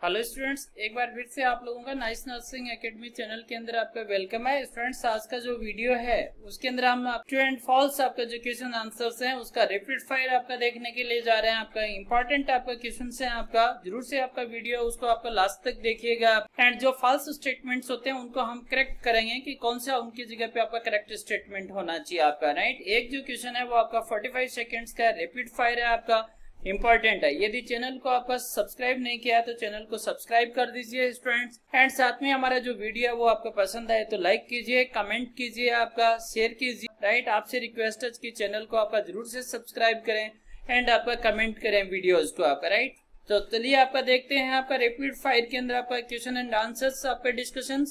Hello students, एक बार फिर से आप लोगों का नाइस नर्सिंग एकेडमी चैनल के अंदर आपका वेलकम है। स्टूडेंट्स, आज का जो वीडियो है उसके अंदर हम ट्रू एंड फॉल्स आपका जो क्वेश्चन आंसर्स हैं उसका रैपिड फायर आपका देखने के लिए जा रहे हैं। आपका इंपॉर्टेंट आपका क्वेश्चन है, आपका जरूर से आपका वीडियो उसको आपका लास्ट तक देखिएगा। एंड जो फॉल्स स्टेटमेंट्स होते हैं उनको हम करेक्ट करेंगे कि कौन सा उनकी जगह पे आपका करेक्ट स्टेटमेंट होना चाहिए आपका, राइट। एक जो क्वेश्चन है वो आपका 45 सेकेंड्स का रैपिड फायर है, आपका इंपॉर्टेंट है। यदि चैनल को आपका सब्सक्राइब नहीं किया तो चैनल को सब्सक्राइब कर दीजिए स्टूडेंट्स। एंड साथ में हमारा जो वीडियो है वो आपको पसंद आए तो लाइक कीजिए, कमेंट कीजिए, आपका शेयर कीजिए, राइट। आपसे रिक्वेस्ट है कि चैनल को आपका जरूर से सब्सक्राइब करें एंड आपका कमेंट करें वीडियोज को आपका, राइट। तो चलिए आपका देखते हैं आपका रैपिड फायर के अंदर आपका क्वेश्चन एंड आंसर्स आपका डिस्कशन।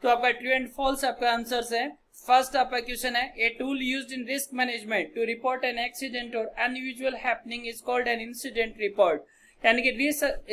तो आपका ट्रू एंड फॉल्स आपका आंसर्स है। फर्स्ट आपका क्वेश्चन है, a tool used in risk management to report an accident और unusual happening is called an incident report. यानी कि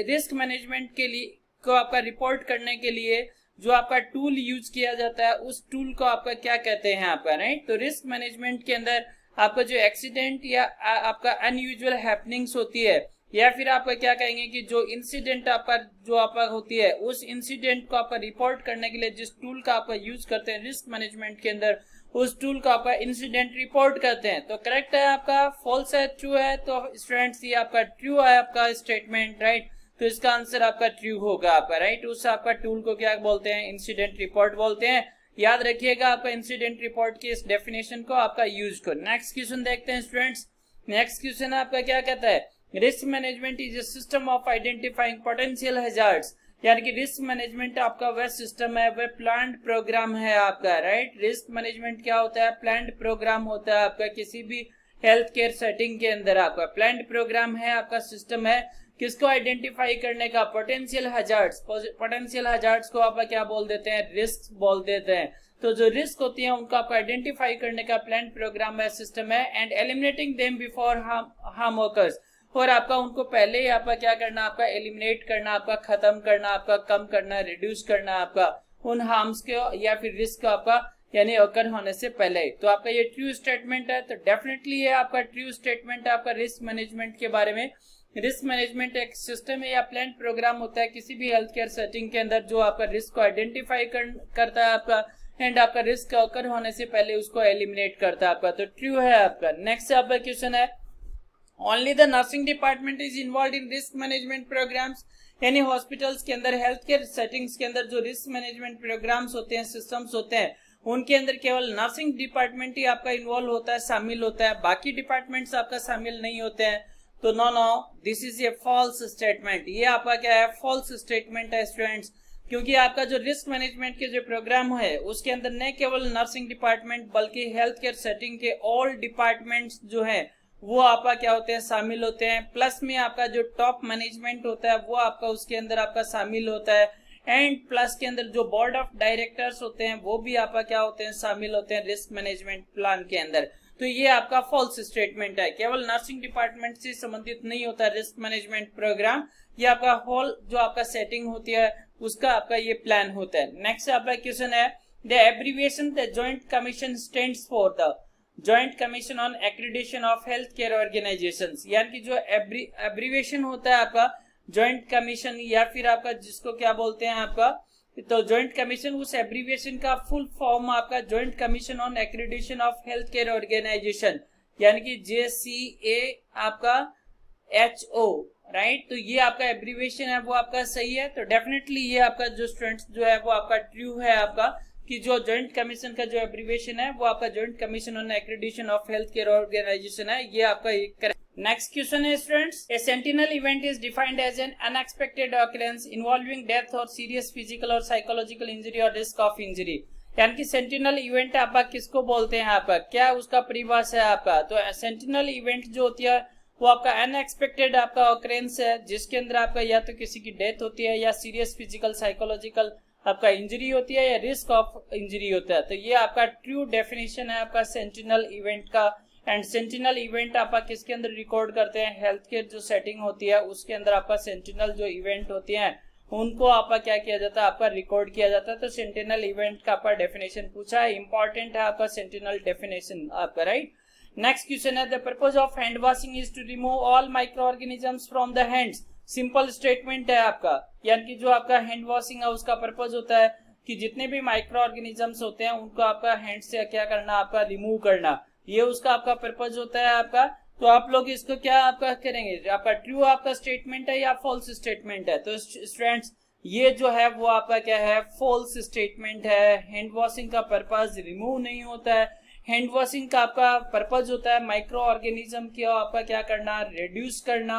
रिस्क मैनेजमेंट के लिए को आपका रिपोर्ट करने के लिए जो आपका टूल यूज किया जाता है उस टूल को आपका क्या कहते हैं आपका, राइट। तो रिस्क मैनेजमेंट के अंदर आपका जो एक्सीडेंट या आपका अनयूजुअल हैपनिंग्स होती है या फिर आपका क्या कहेंगे कि जो इंसिडेंट आपका होती है उस इंसिडेंट को आपका रिपोर्ट करने के लिए जिस टूल का आपका यूज करते हैं रिस्क मैनेजमेंट के अंदर उस टूल का आपका इंसिडेंट रिपोर्ट करते हैं। तो करेक्ट है आपका, फॉल्स है, ट्रू है। तो स्टूडेंट्स ये आपका ट्रू है आपका स्टेटमेंट, राइट। तो इसका आंसर आपका ट्रू होगा आपका, राइट। उस आपका टूल को क्या बोलते हैं, इंसिडेंट रिपोर्ट बोलते हैं। याद रखिएगा आपका इंसिडेंट रिपोर्ट की इस डेफिनेशन को आपका यूज करो। नेक्स्ट क्वेश्चन देखते हैं स्टूडेंट्स। नेक्स्ट क्वेश्चन आपका क्या कहता है, risk management is a system of identifying potential hazards. यानी कि रिस्क मैनेजमेंट आपका वह सिस्टम है, वह प्लान्ड प्रोग्राम है आपका, राइट। रिस्क मैनेजमेंट क्या होता है, प्लान्ड प्रोग्राम होता है आपका किसी भी हेल्थ केयर सेटिंग के अंदर। आपका प्लान्ड प्रोग्राम है, आपका सिस्टम है किसको आइडेंटिफाई करने का, पोटेंशियल हैजार्ड्स। पोटेंशियल हैजार्ड्स को आप क्या बोल देते हैं, रिस्क बोल देते हैं। तो जो रिस्क होती है उनको आपको आइडेंटिफाई करने का प्लान्ड प्रोग्राम है, सिस्टम है। And eliminating them before harm occurs, और आपका उनको पहले ही आपका क्या करना, आपका एलिमिनेट करना, आपका खत्म करना, आपका कम करना, रिड्यूस करना आपका उन हार्म्स को या फिर रिस्क को आपका यानी ऑकर होने से पहले। तो आपका ये ट्रू स्टेटमेंट है। तो डेफिनेटली ये आपका ट्रू स्टेटमेंट है आपका रिस्क मैनेजमेंट के बारे में। रिस्क मैनेजमेंट एक सिस्टम है या प्लान प्रोग्राम होता है किसी भी हेल्थ केयर सेटिंग के अंदर जो आपका रिस्क को आइडेंटिफाई करता है आपका एंड आपका रिस्क ऑकर होने से पहले उसको एलिमिनेट करता है आपका। तो ट्रू है आपका। नेक्स्ट आपका क्वेश्चन है, only the nursing department is involve in risk management programs. यानी हॉस्पिटल्स के अंदर हेल्थ केयर सेटिंग्स के अंदर जो रिस्क मैनेजमेंट प्रोग्राम्स होते हैं, सिस्टम्स होते हैं, उनके अंदर केवल नर्सिंग डिपार्टमेंट ही आपका इन्वॉल्व होता है, शामिल होता है, बाकी डिपार्टमेंट्स आपका शामिल नहीं होते हैं। तो no, this is a false statement. ये आपका क्या है, फॉल्स स्टेटमेंट है स्टूडेंट्स। क्योंकि आपका जो रिस्क मैनेजमेंट के जो प्रोग्राम है उसके अंदर न केवल नर्सिंग डिपार्टमेंट बल्कि हेल्थ केयर सेटिंग के ऑल डिपार्टमेंट्स जो है वो आपका क्या होते हैं, शामिल होते हैं। प्लस में आपका जो टॉप मैनेजमेंट होता है वो आपका उसके अंदर आपका शामिल होता है। एंड प्लस के अंदर जो बोर्ड ऑफ डायरेक्टर्स होते हैं वो भी आपका क्या होते हैं, शामिल होते हैं रिस्क मैनेजमेंट प्लान के अंदर। तो ये आपका फॉल्स स्टेटमेंट है। केवल नर्सिंग डिपार्टमेंट से संबंधित नहीं होता रिस्क मैनेजमेंट प्रोग्राम, ये आपका होल जो आपका सेटिंग होती है उसका आपका ये प्लान होता है। नेक्स्ट आपका क्वेश्चन है, the abbreviation the joint commission stands for the joint commission on accreditation of health care organisations. यानी कि जो एब्रीविएशन होता है आपका जॉइंट कमीशन या फिर आपका जिसको क्या बोलते हैं आपका, तो जॉइंट कमीशन, उस एब्रीविएशन का फुल फॉर्म आपका joint commission on accreditation of health care organization यानी कि JCA आपका HO, राइट। तो ये आपका एब्रीविएशन है वो आपका सही है। तो डेफिनेटली ये आपका जो स्टूडेंट्स जो है वो आपका ट्रू है आपका कि जो जॉइंट कमीशन का जो एब्रीविएशन है वो आपका joint commission on accreditation of health care organization है। ये आपका करेक्ट। नेक्स्ट क्वेश्चन है students, a sentinel event is defined as an unexpected occurrence involving death और सीरियस फिजिकल और साइकोलॉजिकल इंजरी और रिस्क ऑफ इंजरी। यानी कि सेंटिनल इवेंट आपका किसको बोलते हैं, आपका क्या उसका परिभाषा है आपका। तो सेंटिनल इवेंट जो होती है वो आपका अनएक्सपेक्टेड आपका ऑकरेंस है जिसके अंदर आपका या तो किसी की डेथ होती है या सीरियस फिजिकल साइकोलॉजिकल आपका इंजरी होती है या रिस्क ऑफ इंजरी होता है। तो ये आपका ट्रू डेफिनेशन है आपका सेंटिनल इवेंट का। एंड सेंटिनल इवेंट आपका किसके अंदर रिकॉर्ड करते हैं, हेल्थ केयर जो सेटिंग होती है उसके अंदर आपका सेंटिनल जो इवेंट होती हैं उनको आपका क्या किया जाता है, आपका रिकॉर्ड किया जाता है। तो सेंटिनल इवेंट का आपका डेफिनेशन पूछा है, इंपॉर्टेंट है आपका सेंटिनल डेफिनेशन आपका, राइट। नेक्स्ट क्वेश्चन है, the purpose of hand washing is to remove all micro organisms from the hands. Simple statement है आपका, यानी कि जो आपका हैंड वॉशिंग है उसका पर्पज होता है कि जितने भी माइक्रो ऑर्गेनिजम्स होते हैं उनको आपका हैंड से क्या करना, आपका रिमूव करना, ये उसका आपका पर्पज होता है आपका। तो आप लोग इसको क्या आपका करेंगे, आपका ट्रू आपका स्टेटमेंट है या फॉल्स स्टेटमेंट है। तो स्टूडेंट्स ये जो है वो आपका क्या है, फॉल्स स्टेटमेंट है। हैंड वॉशिंग का पर्पज रिमूव नहीं होता है। हैंड वॉशिंग का आपका पर्पज होता है माइक्रो ऑर्गेनिज्म की आपका क्या करना, रिड्यूस करना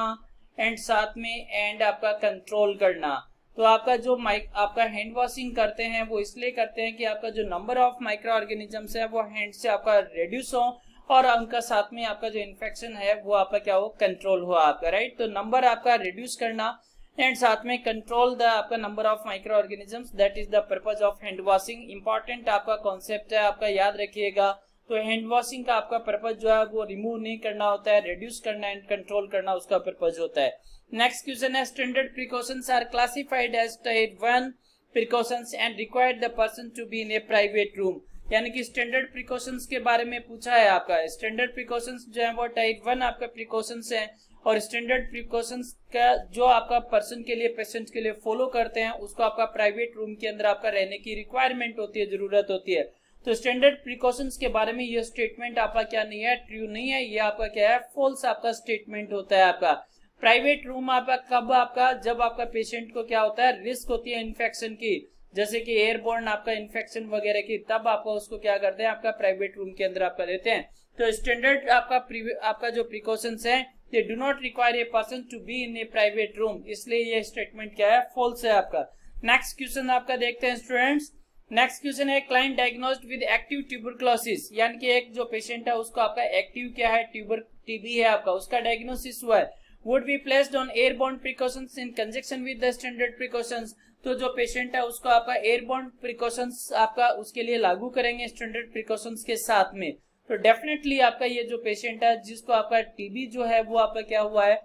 एंड साथ में एंड आपका कंट्रोल करना। तो आपका जो आपका हैंड वॉशिंग करते हैं वो इसलिए करते हैं कि आपका जो नंबर ऑफ माइक्रो ऑर्गेनिजम्स है वो हैंड से आपका रिड्यूस हो और उनका साथ में आपका जो इन्फेक्शन है वो आपका क्या हो, कंट्रोल हो आपका, राइट। तो नंबर आपका रिड्यूस करना एंड साथ में कंट्रोल द आपका number of micro organisms, that is the purpose of hand washing. Important आपका कॉन्सेप्ट है, आपका याद रखिएगा। तो हैंड वॉशिंग का आपका पर्पज जो है वो रिमूव नहीं करना होता है, रिड्यूस करना एंड कंट्रोल करना उसका पर्पज होता है। नेक्स्ट क्वेश्चन है, standard precautions are classified as type 1 precautions and required the person to be in a private room. यानी कि स्टैंडर्ड प्रिकॉशंस के बारे में पूछा है आपका। स्टैंडर्ड प्रिकॉशंस जो है वो टाइप 1 आपका प्रिकॉशंस है और स्टैंडर्ड प्रिकॉशंस का जो आपका पर्सन के लिए, पेशेंट के लिए फॉलो करते हैं उसको आपका प्राइवेट रूम के अंदर आपका रहने की रिक्वायरमेंट होती है, जरूरत होती है। तो स्टैंडर्ड प्रिकॉशंस के बारे में ये स्टेटमेंट आपका क्या नहीं है, ट्रू नहीं है, ये आपका क्या है, फॉल्स आपका स्टेटमेंट होता है आपका। प्राइवेट रूम आपका कब आपका, जब आपका पेशेंट को क्या होता है, रिस्क होती है इन्फेक्शन की, जैसे कि एयरबोर्न आपका इन्फेक्शन वगैरह की, तब आपका उसको क्या करते हैं, आपका प्राइवेट रूम के अंदर आपका देते हैं। तो स्टैंडर्ड आपका जो प्रिकॉशंस है, they do not require a person to be in a private room, इसलिए ये स्टेटमेंट क्या है, फॉल्स है आपका। नेक्स्ट क्वेश्चन आपका देखते हैं स्टूडेंट्स। नेक्स्ट क्वेश्चन है, client diagnosed with active tuberculosis, यानी कि एक जो पेशेंट है उसको आपका एक्टिव क्या है, टीबी है आपका, उसका डायग्नोसिस हुआ है। Would be placed on airborne precautions in conjunction with the standard precautions. तो जो पेशेंट है उसको आपका एयरबोर्न प्रिकॉशंस आपका उसके लिए लागू करेंगे स्टैंडर्ड प्रिकॉशंस के साथ में। तो डेफिनेटली आपका ये जो पेशेंट है जिसको आपका टीबी जो है वो आपका क्या हुआ है,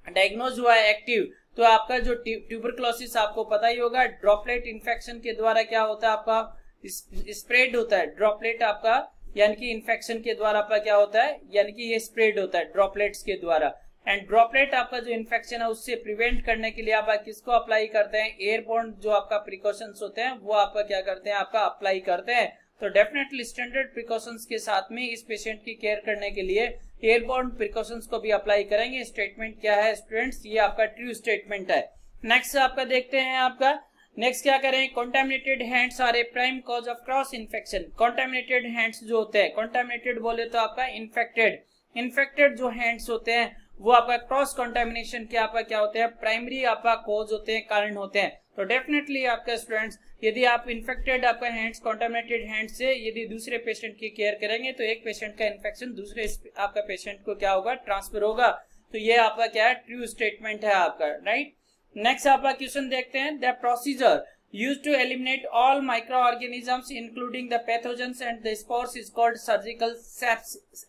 डायग्नोज हुआ है एक्टिव, तो आपका जो ट्यूबरक्लोसिस आपको पता ही होगा, ड्रॉपलेट इन्फेक्शन के द्वारा क्या होता है, आपका स्प्रेड होता है। ड्रॉपलेट आपका यानी कि इन्फेक्शन के द्वारा आपका क्या होता है, यानी कि ये स्प्रेड होता है ड्रॉपलेट्स के द्वारा। एंड ड्रॉपलेट आपका जो इन्फेक्शन है उससे प्रिवेंट करने के लिए आप किसको अप्लाई करते हैं, एयरबोर्न जो आपका प्रिकॉशंस होते हैं वो आपका क्या करते हैं, आपका अप्लाई करते हैं। तो डेफिनेटली स्टैंडर्ड प्रिकॉशंस के साथ में इस पेशेंट की केयर करने के लिए एयरबोर्न प्रिकॉशंस को भी अप्लाई करेंगे। स्टेटमेंट क्या है स्टूडेंट्स, ये आपका ट्रू स्टेटमेंट है। नेक्स्ट आपका देखते हैं आपका, नेक्स्ट क्या करें, contaminated hands are a prime cause of cross infection. Contaminated hands जो होते हैं, कॉन्टेमिनेटेड बोले तो आपका इन्फेक्टेड जो हैंड्स होते हैं वो आपका क्रॉस कंटामिनेशन के आपका क्या होते हैं, प्राइमरी आपका कॉज होते हैं, कारण होते हैं। तो डेफिनेटली आपका स्टूडेंट्स यदि आप इन्फेक्टेड आपका हैंड्स, कंटामिनेटेड हैंड से यदि दूसरे पेशेंट की केयर करेंगे तो एक पेशेंट का इन्फेक्शन दूसरे आपका पेशेंट को क्या होगा, ट्रांसफर होगा। तो ये आपका क्या है, ट्रू स्टेटमेंट है आपका, राइट। नेक्स्ट आपका क्वेश्चन देखते हैं, the procedure used to eliminate all microorganisms including the pathogens and the spores is called surgical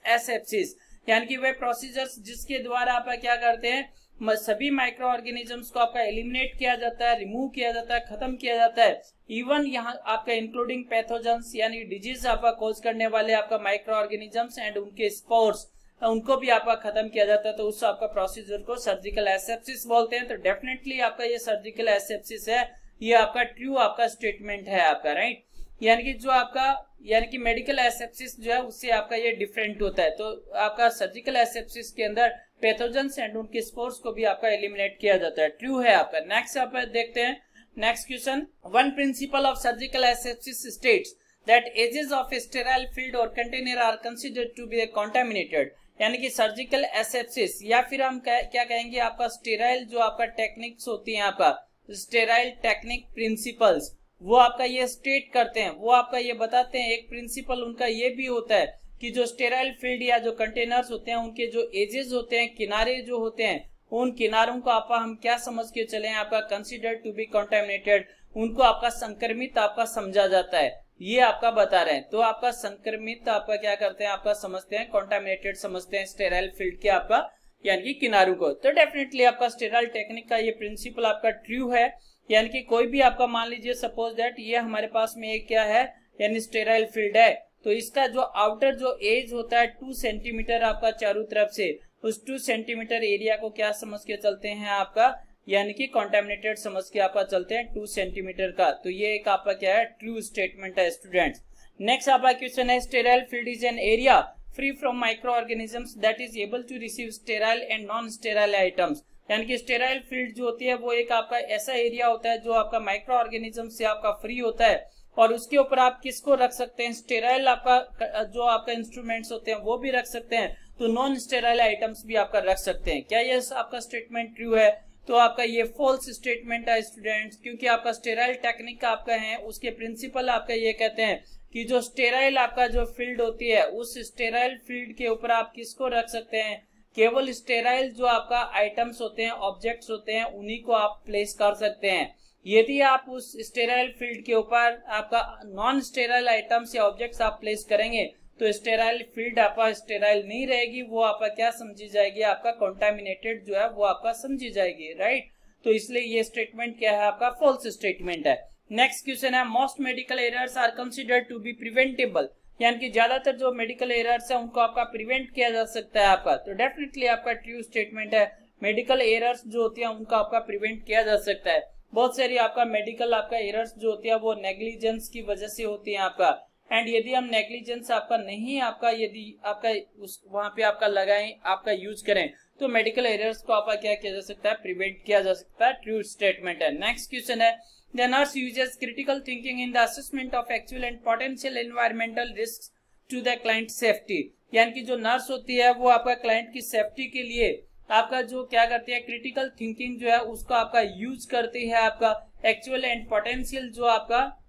asepsis। यानी कि वे प्रोसीजर्स जिसके द्वारा आप क्या करते हैं, सभी माइक्रो ऑर्गेनिजम्स को आपका एलिमिनेट किया जाता है, रिमूव किया जाता है, खत्म किया जाता है। इवन यहाँ आपका इंक्लूडिंग पैथोजेंस यानी डिजीज आपका कॉज करने वाले आपका माइक्रो ऑर्गेनिजम्स एंड उनके स्पोर्स, उनको भी आपका खत्म किया जाता है। तो उस आपका प्रोसीजर को सर्जिकल एसेप्सिस बोलते हैं। तो डेफिनेटली आपका ये सर्जिकल एसेप्सिस है, ये आपका ट्रू आपका स्टेटमेंट है आपका, राइट। यानी कि जो आपका यानी कि मेडिकल एसेप्सिस जो है उससे आपका ये डिफरेंट होता है। तो आपका सर्जिकल एसेप्सिस के अंदर पैथोजेंस एंड उनके स्पोर्स को भी आपका एलिमिनेट किया जाता है, ट्रू है आपका। नेक्स्ट आप देखते हैं next question, one principle of surgical asepsis states that edges of a sterile field और container are considered to be contaminated. यानी कि सर्जिकल एसेप्सिस या फिर हम क्या कहेंगे, आपका स्टेराइल जो आपका टेक्निक्स होती है, आपका स्टेराइल टेक्निक प्रिंसिपल्स, वो आपका ये स्टेट करते हैं, वो आपका ये बताते हैं। एक प्रिंसिपल उनका ये भी होता है कि जो स्टेराइल फील्ड या जो कंटेनर्स होते हैं उनके जो एजेस होते हैं, किनारे जो होते हैं, उन किनारों को आपका हम क्या समझ के चले, आपका कंसिडर टू बी कंटामिनेटेड, उनको आपका संक्रमित आपका समझा जाता है, ये आपका बता रहे हैं। तो आपका संक्रमित आपका क्या करते हैं, आपका समझते हैं, कंटामिनेटेड समझते हैं स्टेराइल फील्ड के आपका यानी कि किनारों को। तो डेफिनेटली आपका स्टेराइल टेक्निक का ये प्रिंसिपल आपका ट्रू है। यानी कि कोई भी आपका मान लीजिए सपोज दैट ये हमारे पास में एक क्या है, यानी स्टेराइल फील्ड है, तो इसका जो आउटर जो एज होता है 2 सेंटीमीटर आपका चारों तरफ से, उस 2 सेंटीमीटर एरिया को क्या समझ के चलते हैं आपका, यानी कि कॉन्टेमिनेटेड समझ के आपका चलते हैं 2 सेंटीमीटर का। तो ये एक आपका क्या है, ट्रू स्टेटमेंट है स्टूडेंट्स। नेक्स्ट आपका क्वेश्चन है, sterile field is an area free from micro organisms that is able to receive sterile and non sterile items. यानी कि स्टेराइल फील्ड जो होती है वो एक आपका ऐसा एरिया होता है जो आपका माइक्रो ऑर्गेनिज्म से आपका फ्री होता है, और उसके ऊपर आप किसको रख सकते हैं, स्टेराइल आपका जो आपका इंस्ट्रूमेंट्स होते हैं वो भी रख सकते हैं, तो नॉन स्टेराइल आइटम्स भी आपका रख सकते हैं। क्या ये आपका स्टेटमेंट ट्रू है? तो आपका ये फॉल्स स्टेटमेंट है स्टूडेंट्स, क्योंकि आपका स्टेराइल टेक्निक आपका है उसके प्रिंसिपल आपका ये कहते हैं कि जो स्टेराइल आपका जो फील्ड होती है उस स्टेराइल फील्ड के ऊपर आप किसको रख सकते हैं, केवल स्टेराइल जो आपका आइटम्स होते हैं, ऑब्जेक्ट्स होते हैं, उन्हीं को आप प्लेस कर सकते हैं। यदि आप उस स्टेराइल फील्ड के ऊपर आपका नॉन स्टेराइल आइटम्स या ऑब्जेक्ट्स आप प्लेस करेंगे तो स्टेराइल फील्ड आपका स्टेराइल नहीं रहेगी, वो आपका क्या समझी जाएगी, आपका कंटामिनेटेड जो है वो आपका समझी जाएगी, राइट। तो इसलिए ये स्टेटमेंट क्या है, आपका फॉल्स स्टेटमेंट है। नेक्स्ट क्वेश्चन है, most medical errors are considered to be preventable, यानी कि ज्यादातर जो मेडिकल एरर्स है उनको आपका प्रिवेंट किया जा सकता है आपका। तो डेफिनेटली आपका ट्रू स्टेटमेंट है, मेडिकल एरर्स जो होती है उनका आपका प्रिवेंट किया जा सकता है। बहुत सारी आपका मेडिकल आपका एरर्स जो होती है वो नेग्लिजेंस की वजह से होती है आपका, एंड यदि हम नेग्लिजेंस आपका नहीं आपका यदि आपका उस वहां पे आपका लगाएं, आपका यूज करें, तो मेडिकल एरर्स को आपका क्या किया जा सकता है, प्रिवेंट किया जा सकता है। ट्रू स्टेटमेंट है। नेक्स्ट क्वेश्चन है, the nurse uses critical thinking in the assessment of actual and potential environmental risks to the client safety, यानी कि जो नर्स होती है वो आपका क्लाइंट की सेफ्टी के लिए आपका जो क्या करती है, क्रिटिकल थिंकिंग जो है उसको आपका यूज करती है, आपका एक्चुअल एंड पोटेंशियल जो आपका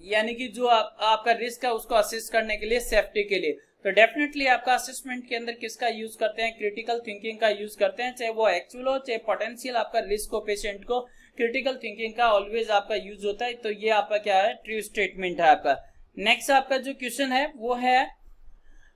यानी कि जो आपका रिस्क है उसको असेस करने के लिए, सेफ्टी के लिए। तो डेफिनेटली आपका असेसमेंट के अंदर किसका यूज करते हैं, क्रिटिकल थिंकिंग का यूज करते हैं, चाहे वो एक्चुअल हो चाहे पोटेंशियल आपका रिस्क हो पेशेंट को, क्रिटिकल थिंकिंग का ऑलवेज आपका यूज होता है। तो ये आपका क्या है, ट्रू स्टेटमेंट है आपका। नेक्स्ट आपका जो क्वेश्चन है वो है,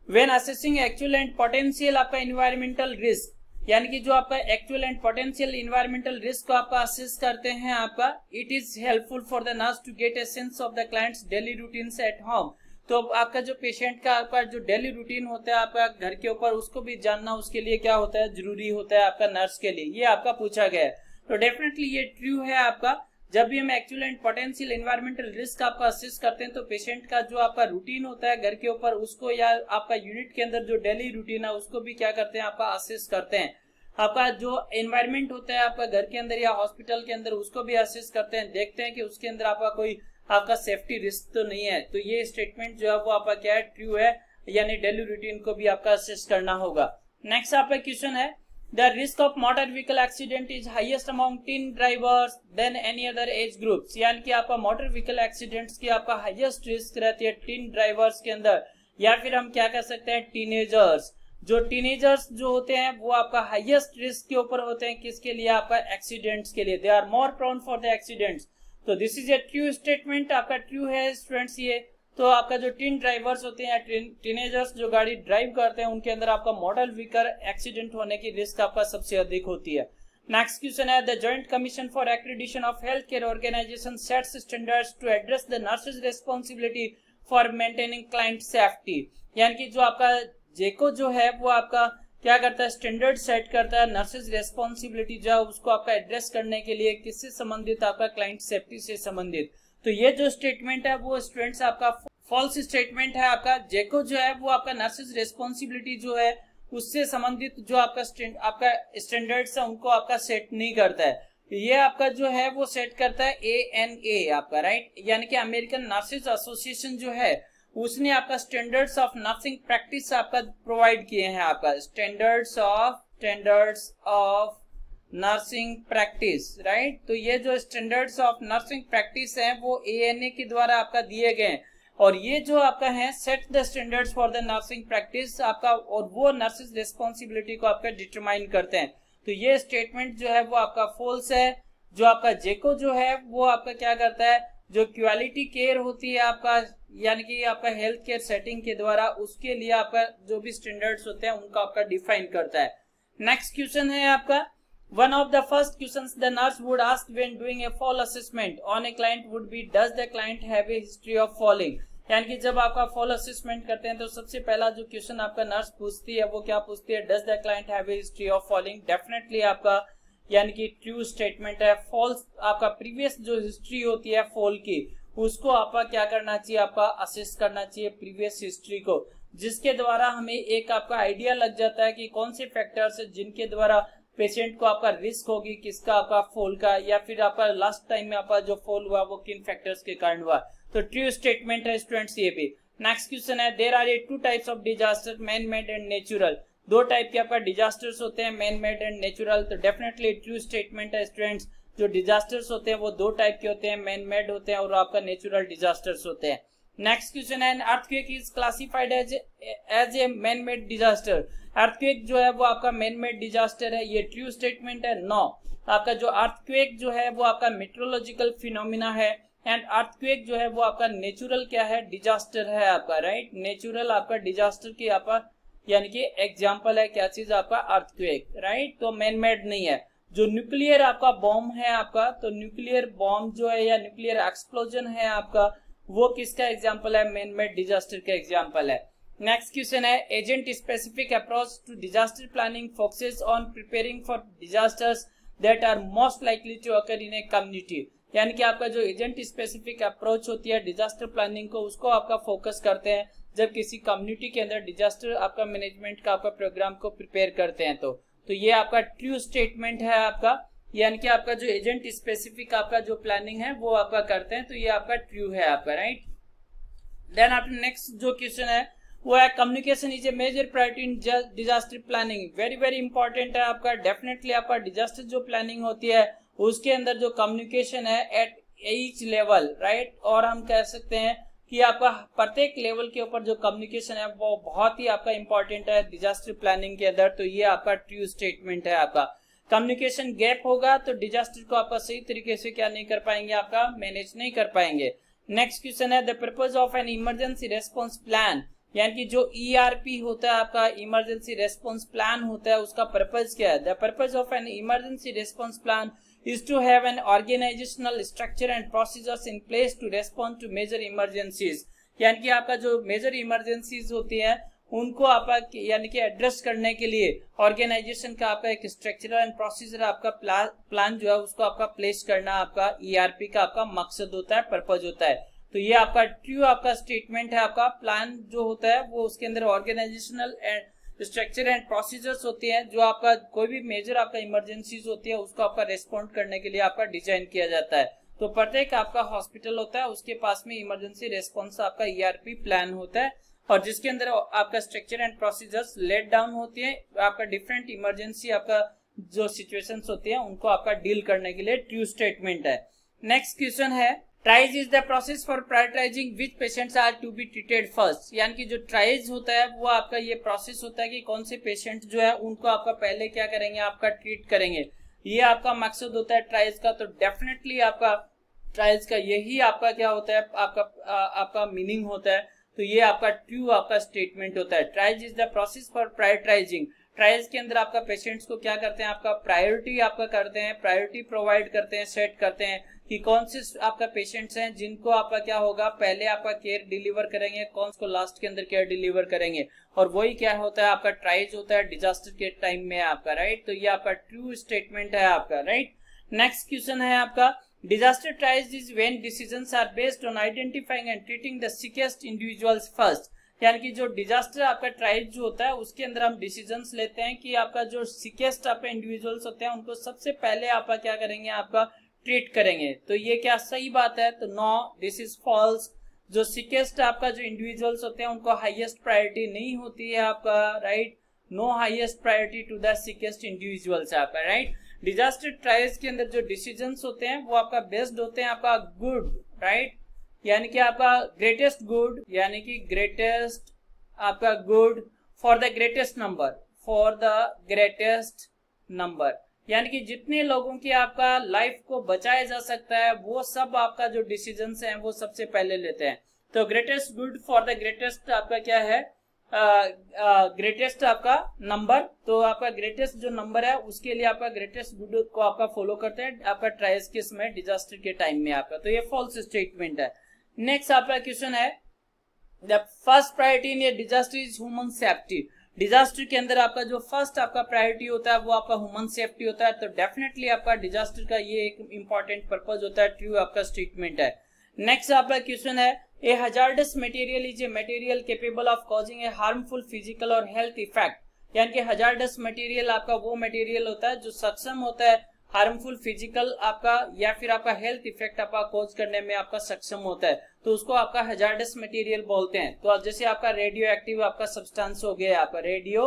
when assessing actual and potential आपका इन्वायरमेंटल रिस्क, यानी कि जो आपका actual and potential environmental risk को आपका असेस करते हैं आपका, it is helpful for the nurse to get a sense of the clients daily routines at home. तो आपका जो पेशेंट का आपका जो डेली रूटीन होता है आपका घर के ऊपर, उसको भी जानना उसके लिए क्या होता है, जरूरी होता है आपका नर्स के लिए। ये आपका पूछा गया है, तो डेफिनेटली ये ट्रू है आपका। जब भी हम actual and potential environmental risk आपका असेस करते हैं तो पेशेंट का जो आपका रूटीन होता है घर के ऊपर, उसको या आपका यूनिट के अंदर जो डेली रूटीन है उसको भी क्या करते हैं, आपका असेस करते हैं। आपका जो एनवायरमेंट होता है आपका घर के अंदर या हॉस्पिटल के अंदर, उसको भी असेस करते हैं, देखते हैं कि उसके अंदर आपका कोई आपका सेफ्टी रिस्क तो नहीं है। तो ये स्टेटमेंट जो है वो आपका क्या है, ट्रू है, यानी डेली रूटीन को भी आपका असेस करना होगा। नेक्स्ट आपका क्वेश्चन है, the risk of motor vehicle accident is highest among teen drivers than any other age groups, यानी कि आपका मोटर व्हीकल एक्सीडेंट्स की आपका हाईएस्ट रिस्क रहती है टीन ड्राइवर्स के अंदर, या फिर हम क्या कह सकते हैं, टीनेजर्स। जो टीनेजर्स जो होते हैं वो आपका हाईएस्ट रिस्क के ऊपर होते हैं, किसके लिए, आपका एक्सीडेंट्स के लिए, they are more prone for the accidents. तो this is a true statement, आपका ट्रू है स्टूडेंट्स ये। तो आपका जो टीन ड्राइवर्स होते हैं, टीनेजर्स जो गाड़ी ड्राइव करते हैं, उनके अंदर आपका मोटर व्हीकल एक्सीडेंट होने की रिस्क आपका सबसे अधिक होती है। नेक्स्ट क्वेश्चन है, the joint commission for accreditation of health care organization sets standards to address the nurses responsibility for maintaining client safety, यानी कि जो आपका जेको जो है वो आपका क्या करता है, स्टैंडर्ड सेट करता है, नर्सेज रेस्पॉन्सिबिलिटी जो है उसको आपका एड्रेस करने के लिए, किससे संबंधित, आपका क्लाइंट सेफ्टी से संबंधित। तो ये जो स्टेटमेंट है वो स्टूडेंट्स आपका फॉल्स स्टेटमेंट है आपका। जेको जो है वो आपका नर्सेज रेस्पॉन्सिबिलिटी जो है उससे संबंधित जो आपका स्टैंडर्ड्स है उनको आपका सेट नहीं करता है। ये आपका जो है वो सेट करता है ANA आपका, राइट, यानी कि अमेरिकन नर्सेज एसोसिएशन जो है उसने आपका स्टैंडर्ड्स ऑफ नर्सिंग प्रैक्टिस आपका प्रोवाइड किए हैं, आपका standards of nursing practice, right. तो ये जो स्टैंडर्ड्स ऑफ नर्सिंग प्रैक्टिस है वो ANA के द्वारा आपका दिए गए, और ये जो आपका है set the standards for the nursing practice आपका, और वो नर्सेज रिस्पॉन्सिबिलिटी को आपका डिटरमाइन करते हैं। तो ये स्टेटमेंट जो है वो आपका फॉल्स है। जो आपका जेको जो है वो आपका क्या करता है, जो क्वालिटी केयर होती है आपका, यानी कि आपका हेल्थ केयर सेटिंग के द्वारा, उसके लिए आपका जो भी स्टैंडर्ड्स होते हैं उनको आपका डिफाइन करता है। नेक्स्ट क्वेश्चन है आपका, one of the first questions the nurse would ask when doing a fall assessment on a client would be, does the client have a history of falling, यानी कि जब आपका फॉल असेसमेंट करते हैं तो सबसे पहला जो क्वेश्चन आपका नर्स पूछती है वो क्या पूछती है, does the client have a history of falling. Definitely आपका यानी कि ट्रू स्टेटमेंट है। फॉल्स आपका प्रीवियस जो हिस्ट्री होती है फॉल की, उसको आपका क्या करना चाहिए, आपका असेस करना चाहिए प्रीवियस हिस्ट्री को, जिसके द्वारा हमें एक आपका आइडिया लग जाता है कि कौन से फैक्टर्स है जिनके द्वारा पेशेंट को आपका रिस्क होगी किसका, आपका फॉल का, या फिर आपका लास्ट टाइम में आपका जो फॉल हुआ वो किन फैक्टर्स के कारण हुआ। तो ट्रू स्टेटमेंट है स्टूडेंट्स ये भी। नेक्स्ट क्वेश्चन है, there are two types of disaster, man made and natural. दो टाइप के आपका डिजास्टर्स होते हैं, मैन मेड एंड नेचुरल। तो डेफिनेटली ट्रू स्टेटमेंट है स्टूडेंट्स, जो डिजास्टर्स होते हैं वो दो टाइप के होते हैं, मैन मेड होते हैं और आपका नेचुरल डिजास्टर्स होते हैं। नेक्स्ट क्वेश्चन है, earthquake is classified as a man made disaster. Earthquake जो है वो आपका मैन मेड डिजास्टर है, ये ट्रू स्टेटमेंट है। नो, आपका जो अर्थक्वेक जो है वो आपका मेट्रोलॉजिकल फिनोमिना है, एंड अर्थक्वेक जो है वो आपका नेचुरल क्या है, डिजास्टर है आपका, राइट। नेचुरल आपका डिजास्टर की आपका यानी कि एग्जाम्पल है क्या चीज, आपका अर्थक्वेक, राइट। तो मैन मेड नहीं है। जो न्यूक्लियर आपका बॉम्ब है आपका, तो न्यूक्लियर बॉम्ब जो है या न्यूक्लियर एक्सप्लोजन है आपका, वो किसका एग्जाम्पल है, मैन मेड डिजास्टर का एग्जाम्पल है। नेक्स्ट क्वेश्चन है, agent specific approach to disaster planning focuses on preparing for disasters that are most likely to occur in a community. यानी कि आपका जो एजेंट स्पेसिफिक अप्रोच होती है डिजास्टर प्लानिंग को, उसको आपका फोकस करते हैं जब किसी कम्युनिटी के अंदर डिजास्टर आपका मैनेजमेंट का आपका प्रोग्राम को प्रिपेयर करते हैं। तो ये आपका ट्रू स्टेटमेंट है आपका, यानी कि आपका जो एजेंट स्पेसिफिक आपका जो प्लानिंग है वो आपका करते हैं, तो ये आपका ट्रू है आपका, राइट। देन आपका नेक्स्ट जो क्वेश्चन है वो है, communication is a major priority in disaster planning. Very very important है आपका। डेफिनेटली आपका डिजास्टर जो प्लानिंग होती है उसके अंदर जो कम्युनिकेशन है एट ईच लेवल, राइट, और हम कह सकते हैं कि आपका प्रत्येक लेवल के ऊपर जो कम्युनिकेशन है वो बहुत ही आपका इंपॉर्टेंट है डिजास्टर प्लानिंग के अंदर। तो ये आपका ट्रू स्टेटमेंट है आपका। कम्युनिकेशन गैप होगा तो डिजास्टर को आपका सही तरीके से क्या नहीं कर पाएंगे, आपका मैनेज नहीं कर पाएंगे। नेक्स्ट क्वेश्चन है, the purpose of an emergency response plan. यानी कि जो ERP होता है आपका, इमरजेंसी रेस्पॉन्स प्लान होता है, उसका पर्पज क्या है। The purpose of an emergency response plan is to have an organizational structure and procedures in place to respond to major emergencies। यानी कि आपका जो मेजर इमरजेंसीज होती है उनको आपका यानी कि एड्रेस करने के लिए ऑर्गेनाइजेशन का आपका एक स्ट्रक्चर एंड प्रोसीजर आपका प्लान जो है उसको आपका प्लेस करना आपका ERP का आपका मकसद होता है, पर्पज होता है। तो ये आपका ट्रू आपका स्टेटमेंट है आपका। प्लान जो होता है वो उसके अंदर organisational and structure and procedures होती हैं, जो आपका कोई भी मेजर आपका इमरजेंसीज होती है उसको आपका रेस्पॉन्ड करने के लिए आपका डिजाइन किया जाता है। तो प्रत्येक आपका हॉस्पिटल होता है उसके पास में इमरजेंसी रेस्पॉन्स आपका ERP प्लान होता है, और जिसके अंदर आपका structure and procedures laid down होती है, आपका डिफरेंट इमरजेंसी आपका जो सिचुएशंस होती है उनको आपका डील करने के लिए ट्रू स्टेटमेंट है। नेक्स्ट क्वेश्चन है, triage is the process for prioritising which patients are to be treated first. यानी कि जो ट्राइज होता है वो आपका ये प्रोसेस होता है कि कौन से पेशेंट जो है उनको आपका पहले क्या करेंगे, आपका ट्रीट करेंगे। ये आपका मकसद होता है ट्राइज का। तो डेफिनेटली आपका ट्राइज का यही आपका क्या होता है, आपका मीनिंग होता है। तो ये आपका ट्रू आपका स्टेटमेंट होता है। Triage is the process for prioritising. Trials के अंदर आपका पेशेंट्स को क्या करते हैं, आपका प्रायोरिटी आपका करते हैं, प्रायोरिटी प्रोवाइड करते हैं, सेट करते हैं कि कौन से आपका पेशेंट्स हैं जिनको आपका क्या होगा पहले आपका केयर डिलीवर करेंगे, कौन को लास्ट के अंदर केयर डिलीवर करेंगे। और वही क्या होता है, आपका ट्राइज होता है डिजास्टर के टाइम में आपका, राइट। तो ये आपका ट्रू स्टेटमेंट है आपका, राइट। नेक्स्ट क्वेश्चन है आपका, disaster triage is when decisions are based on identifying and treating the sickest individuals first. यानी कि जो डिजास्टर आपका ट्राइज जो होता है उसके अंदर हम डिसीजंस लेते हैं कि आपका जो सिकेस्ट आपका इंडिविजुअल्स होते हैं उनको सबसे पहले आपका क्या करेंगे, आपका ट्रीट करेंगे। तो ये क्या सही बात है? तो नो, दिस इज फॉल्स। जो सिकेस्ट आपका जो इंडिविजुअल्स होते हैं उनको हाईएस्ट प्रायोरिटी नहीं होती है आपका, right. No highest priority to the sickest individuals आपका, राइट। डिजास्टर ट्राइज के अंदर जो डिसीजंस होते हैं वो आपका बेस्ड होते हैं आपका गुड, राइट, यानी कि आपका ग्रेटेस्ट गुड, यानी कि ग्रेटेस्ट आपका good for the greatest number, for the greatest number, यानी कि जितने लोगों की आपका लाइफ को बचाया जा सकता है वो सब आपका जो डिसीजंस हैं वो सबसे पहले लेते हैं। तो greatest good for the greatest आपका क्या है, ग्रेटेस्ट आपका नंबर। तो आपका ग्रेटेस्ट जो नंबर है उसके लिए आपका ग्रेटेस्ट गुड को आपका फॉलो करते हैं आपका ट्राइज के समय, डिजास्टर के टाइम में आपका। तो ये फॉल्स स्टेटमेंट है। नेक्स्ट आपका क्वेश्चन है, the first priority in A disaster is human safety. Disaster के अंदर आपका जो फर्स्ट आपका प्रायोरिटी होता है वो आपका ह्यूमन सेफ्टी होता है, तो डेफिनेटली आपका डिजास्टर का ये एक इंपॉर्टेंट पर्पज होता है, ट्रू आपका स्टेटमेंट है। नेक्स्ट आपका क्वेश्चन है, a hazardous material is a material capable of causing a harmful physical और हेल्थ इफेक्ट, यानी कि हजार्डस मटेरियल आपका वो मटेरियल होता है जो सक्षम होता है हार्मफुल फिजिकल आपका या फिर आपका हेल्थ इफेक्ट आपका कॉज करने में आपका सक्षम होता है, तो उसको आपका हजार्डस मटेरियल बोलते हैं। तो जैसे आपका रेडियो एक्टिव आपका सब्सटेंस हो गया, आपका रेडियो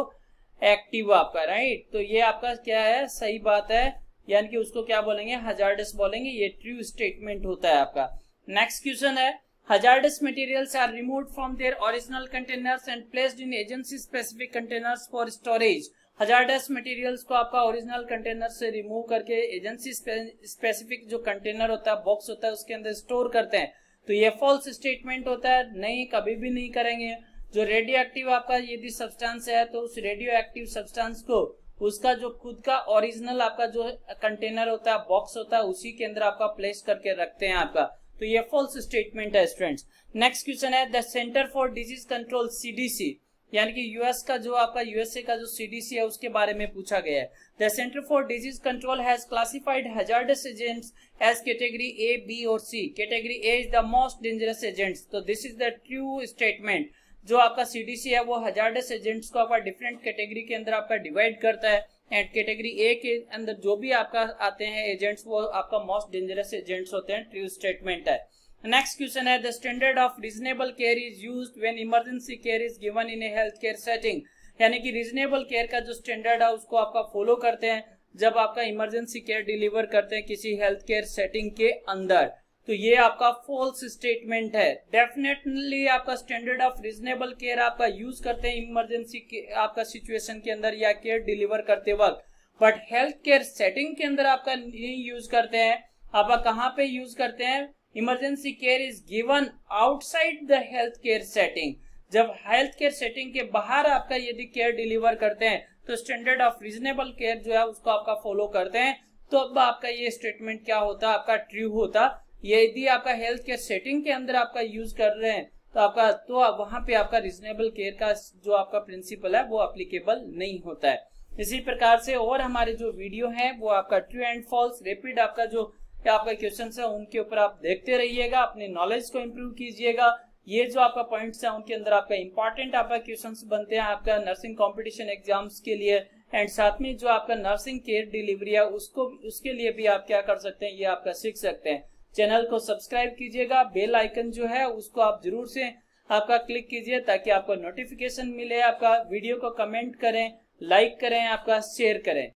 एक्टिव आपका, राइट, तो ये आपका क्या है, सही बात है, यानी कि उसको क्या बोलेंगे, हजार्डस बोलेंगे, ये ट्रू स्टेटमेंट होता है आपका। नेक्स्ट क्वेश्चन है, hazardous materials are removed from their original containers and placed in agency specific containers for storage। hazardous materials को आपका ओरिजिनल कंटेनर से रिमूव करके एजेंसी स्पेसिफिक जो कंटेनर होता है, बॉक्स होता है, उसके अंदर स्टोर करते हैं, तो ये फॉल्स स्टेटमेंट होता है, नहीं, कभी भी नहीं करेंगे। जो रेडियो एक्टिव आपका यदि सब्सटेंस है तो उस रेडियो एक्टिव सब्सटेंस को उसका जो खुद का ओरिजिनल आपका जो कंटेनर होता है, बॉक्स होता है, उसी के अंदर आपका प्लेस करके रखते हैं आपका, तो ये फॉल्स स्टेटमेंट है स्टूडेंट्स। नेक्स्ट क्वेश्चन है, the Center for Disease control CDC, यानी कि यूएस का जो आपका यूएसए का जो सीडीसी है उसके बारे में पूछा गया है। The Center for Disease Control has classified hazardous agents as category A, B और C. Category A is the most dangerous agents, तो this is the true statement. जो आपका सीडीसी है वो हैजार्डस एजेंट्स को आपका डिफरेंट कैटेगरी के अंदर आपका डिवाइड करता है, एंड कैटेगरी ए के अंदर जो भी आपका आते हैं एजेंट्स वो आपका मोस्ट डेंजरस एजेंट्स होते हैं, ट्रू स्टेटमेंट है। नेक्स्ट क्वेश्चन है, the standard of reasonable care is used when emergency care is given in A health care setting, यानी कि रीजनेबल केयर का जो स्टैंडर्ड है उसको आपका फॉलो करते हैं जब आपका इमरजेंसी केयर डिलीवर करते हैं किसी हेल्थ केयर सेटिंग के अंदर, तो ये आपका फॉल्स स्टेटमेंट है। डेफिनेटली आपका स्टैंडर्ड ऑफ रीजनेबल केयर आपका यूज करते हैं इमरजेंसी आपका सिचुएशन के अंदर या केयर डिलीवर करते वक्त, बट हेल्थ केयर सेटिंग के अंदर आपका नहीं यूज करते हैं। आपका कहाँ पे यूज करते हैं, emergency care is given outside the health care setting, जब हेल्थ केयर सेटिंग के बाहर आपका यदि केयर डिलीवर करते हैं तो स्टैंडर्ड ऑफ रीजनेबल केयर जो है उसको आपका फॉलो करते हैं, तो अब आपका ये स्टेटमेंट क्या होता, आपका ट्रू होता। यदि आपका हेल्थ केयर सेटिंग के अंदर आपका यूज कर रहे हैं तो आपका तो वहां पे आपका रीजनेबल केयर का जो आपका प्रिंसिपल है वो एप्लीकेबल नहीं होता है। इसी प्रकार से और हमारे जो वीडियो हैं वो आपका ट्रू एंड फॉल्स रैपिड आपका जो आपका क्वेश्चन है उनके ऊपर आप देखते रहिएगा, अपने नॉलेज को इम्प्रूव कीजिएगा। ये जो आपका पॉइंट्स है उनके अंदर आपका इंपॉर्टेंट आपका क्वेश्चंस बनते हैं आपका नर्सिंग कंपटीशन एग्जाम्स के लिए, एंड साथ में जो आपका नर्सिंग केयर डिलीवरी है उसके लिए भी आप क्या कर सकते हैं, ये आपका सीख सकते हैं। चैनल को सब्सक्राइब कीजिएगा, बेल आइकन जो है उसको आप जरूर से आपका क्लिक कीजिए ताकि आपको नोटिफिकेशन मिले, आपका वीडियो को कमेंट करें, लाइक करें, आपका शेयर करें।